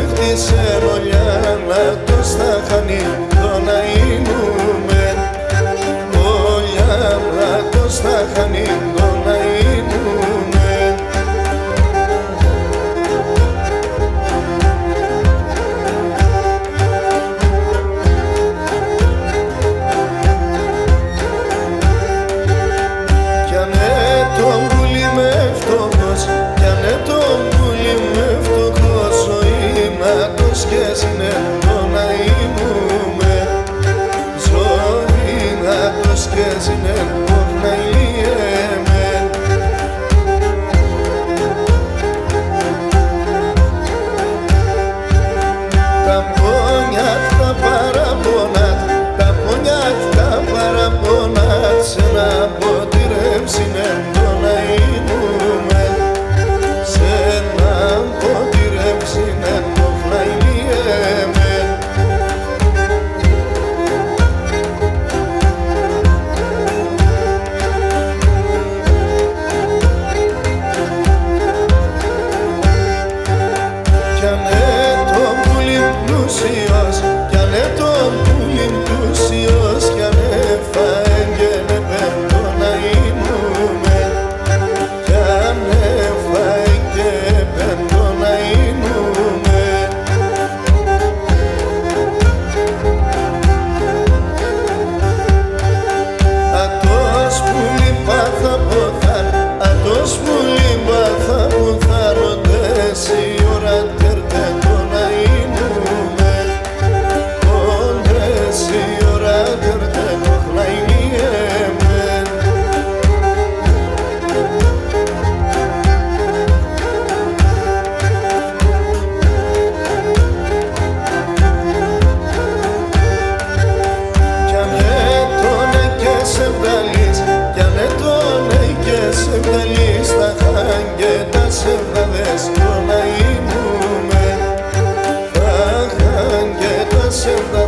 χτίσε μολιά να το στα χανεί το να ήμουμε. Μολιά να το στα χανεί το να ήμουμε. Κι ανε το πουλί με φτωχός, κι ανε το πουλί με φτωχός, ζωή μάτος και συνέντο να ήμουμε. Ζωή μάτος και συνέντο να ηλιέμαι. Τα πόνια τα παραπονά, τα πόνια τα παραπονά, σε να ποτηρεύσινε το να ήμουμε. Σε να ποτηρεύσινε το να ηλιέμαι. Κι ανε το πουλί πλούσιος, κι ανε το πουλί πλούσιος, κι ανε φάγαινε πέμπτο να ήμουμε. Κι ανε φάγε πέμπτο να ήμουμε. Ατός πουλί πάθα ποθάν, ατός πουλί πάθα ποθάν, οντες η ώρα τέρτε το να ήμουμε. Οντες η ώρα τέρτε το να ηλιέμαι. Κι ανε τον και σε βγάλεις, κι ανε τον και σε βγάλεις, τα χάγκετα σε βγάλες το να ήμουμε. Τα χάγκετα σε βγάλεις.